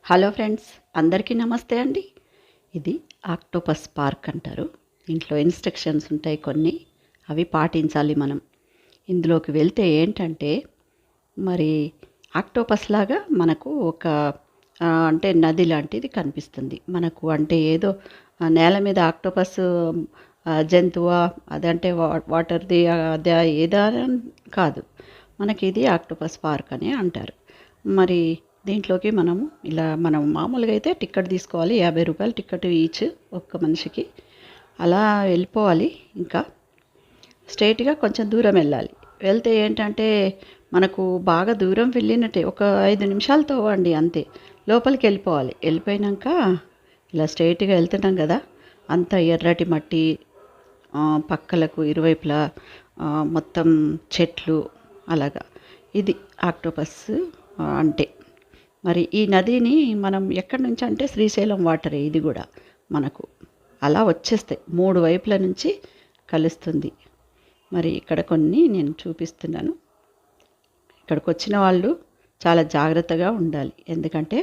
Hello friends, అందరికీ నమస్తే అండి. ఇది ఆక్టోపస్ పార్క్ అంటారు. దీంట్లో ఇన్స్ట్రక్షన్స్ ఉంటాయి కొన్ని, అవి పాటించాలి మనం. ఇందులోకి వెళ్తే ఏంటంటే మరి ఆక్టోపస్ లాగా మనకు ఒక అంటే నది లాంటిది కనిపిస్తుంది మనకు. అంటే ఏదో నేల మీద ఆక్టోపస్ జంతువా అదంటే వాటర్ది అదే ఏదా కాదు, మనకి ఇది ఆక్టోపస్ పార్క్ అని అంటారు. మరి దీంట్లోకి మనం మామూలుగా అయితే టికెట్ తీసుకోవాలి, 50 రూపాయలు టికెట్ ఈచ్ ఒక్క మనిషికి. అలా వెళ్ళిపోవాలి. ఇంకా స్ట్రైట్గా కొంచెం దూరం వెళ్ళాలి. వెళ్తే ఏంటంటే మనకు బాగా దూరం వెళ్ళినట్టే, ఒక 5 నిమిషాలతో అండి అంతే. లోపలికి వెళ్ళిపోవాలి. వెళ్ళిపోయినాక ఇలా స్ట్రైట్గా వెళ్తున్నాం కదా, అంత ఎర్రటి మట్టి, పక్కలకు ఇరువైపులా మొత్తం చెట్లు, అలాగా. ఇది ఆక్టోపస్ అంటే. మరి ఈ నదిని మనం ఎక్కడి నుంచి అంటే శ్రీశైలం వాటరే ఇది కూడా మనకు. అలా వచ్చేస్తాయి 3 వైపుల నుంచి కలుస్తుంది. మరి ఇక్కడ కొన్ని నేను చూపిస్తున్నాను. ఇక్కడికి వచ్చిన వాళ్ళు చాలా జాగ్రత్తగా ఉండాలి. ఎందుకంటే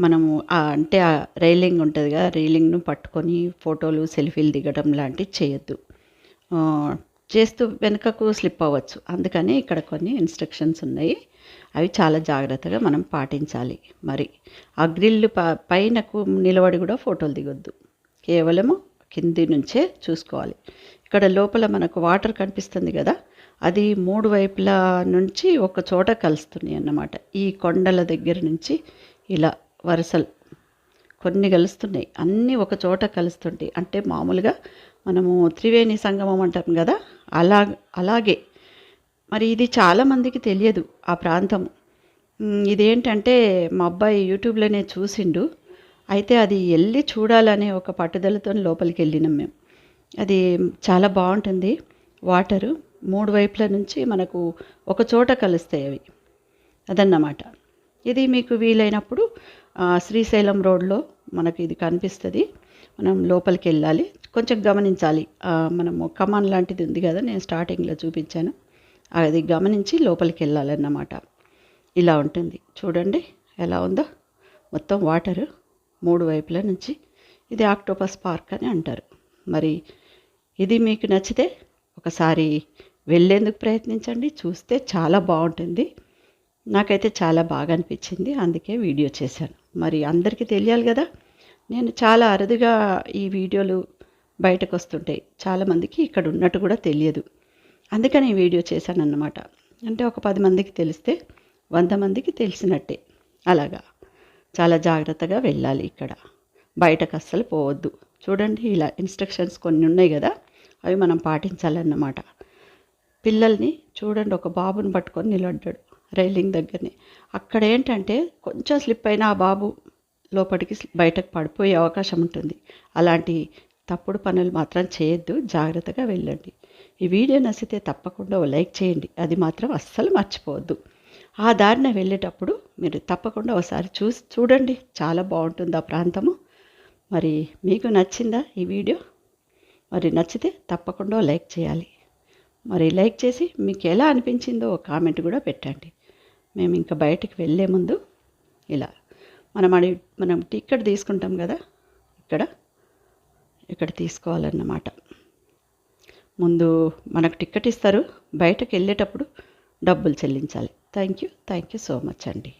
మనము అంటే ఆ రైలింగ్ ఉంటుంది కదా, రైలింగ్ను పట్టుకొని ఫోటోలు సెల్ఫీలు దిగడం లాంటివి చేయొద్దు. చేస్తూ వెనుకకు స్లిప్ అవ్వచ్చు. అందుకని ఇక్కడ కొన్ని ఇన్స్ట్రక్షన్స్ ఉన్నాయి, అవి చాలా జాగ్రత్తగా మనం పాటించాలి. మరి ఆ గ్రిల్ పైనకు నిలబడి కూడా ఫోటోలు దిగొద్దు, కేవలము కింది నుంచే చూసుకోవాలి. ఇక్కడ లోపల మనకు వాటర్ కనిపిస్తుంది కదా, అది 3 వైపుల నుంచి ఒక చోట కలుస్తున్నాయి అన్నమాట. ఈ కొండల దగ్గర నుంచి ఇలా వరుసలు కొన్ని కలుస్తున్నాయి, అన్నీ ఒక చోట కలుస్తుంటాయి. అంటే మామూలుగా మనము త్రివేణి సంగమం అంటాం కదా, అలాగే. మరి ఇది చాలామందికి తెలియదు ఆ ప్రాంతం. ఇదేంటంటే మా అబ్బాయి యూట్యూబ్లోనే చూసిండు. అయితే అది వెళ్ళి చూడాలనే ఒక పట్టుదలతో లోపలికి వెళ్ళినాం మేము. అది చాలా బాగుంటుంది. వాటరు 3 వైపుల నుంచి మనకు ఒక చోట కలుస్తాయి అవి, అదన్నమాట. ఇది మీకు వీలైనప్పుడు శ్రీశైలం రోడ్లో మనకి ఇది కనిపిస్తుంది. మనం లోపలికి వెళ్ళాలి, కొంచెం గమనించాలి. మనము కమాన్ లాంటిది ఉంది కదా, నేను స్టార్టింగ్లో చూపించాను, అది గమనించి లోపలికి వెళ్ళాలన్నమాట. ఇలా ఉంటుంది చూడండి ఎలా ఉందో, మొత్తం వాటరు 3 వైపుల నుంచి. ఇది ఆక్టోపస్ పార్క్ అని అంటారు. మరి ఇది మీకు నచ్చితే ఒకసారి వెళ్ళేందుకు ప్రయత్నించండి, చూస్తే చాలా బాగుంటుంది. నాకైతే చాలా బాగా అనిపించింది, అందుకే వీడియో చేశాను. మరి అందరికీ తెలియాలి కదా, నేను చాలా అరుదుగా ఈ వీడియోలు బయటకు వస్తుంటాయి, చాలామందికి ఇక్కడ ఉన్నట్టు కూడా తెలియదు. అందుకని ఈ వీడియో చేశాను అన్నమాట. అంటే ఒక 10 మందికి తెలిస్తే 100 మందికి తెలిసినట్టే. అలాగా చాలా జాగ్రత్తగా వెళ్ళాలి. ఇక్కడ బయటకు అస్సలు పోవద్దు. చూడండి ఇలా ఇన్స్ట్రక్షన్స్ కొన్ని ఉన్నాయి కదా, అవి మనం పాటించాలన్నమాట. పిల్లల్ని చూడండి, ఒక బాబుని పట్టుకొని నిలబడ్డాడు రైలింగ్ దగ్గరనే. అక్కడ ఏంటంటే కొంచెం స్లిప్ అయినా ఆ బాబు లోపలికి బయటకు పడిపోయే అవకాశం ఉంటుంది. అలాంటి తప్పుడు పనులు మాత్రం చేయొద్దు, జాగ్రత్తగా వెళ్ళండి. ఈ వీడియో నచ్చితే తప్పకుండా ఓ లైక్ చేయండి, అది మాత్రం అస్సలు మర్చిపోవద్దు. ఆ దారిన వెళ్ళేటప్పుడు మీరు తప్పకుండా ఒకసారి చూడండి, చాలా బాగుంటుంది ఆ ప్రాంతము. మరి మీకు నచ్చిందా ఈ వీడియో? మరి నచ్చితే తప్పకుండా లైక్ చేయాలి. మరి లైక్ చేసి మీకు ఎలా అనిపించిందో ఒక కామెంట్ కూడా పెట్టండి. మేము ఇంకా బయటికి వెళ్ళే ముందు ఇలా మనం టికెట్ తీసుకుంటాం కదా, ఇక్కడ తీసుకోవాలన్నమాట. ముందు మనకు టికెట్ ఇస్తారు, బయటకు వెళ్ళేటప్పుడు డబ్బులు చెల్లించాలి. థ్యాంక్ యూ సో మచ్ అండి.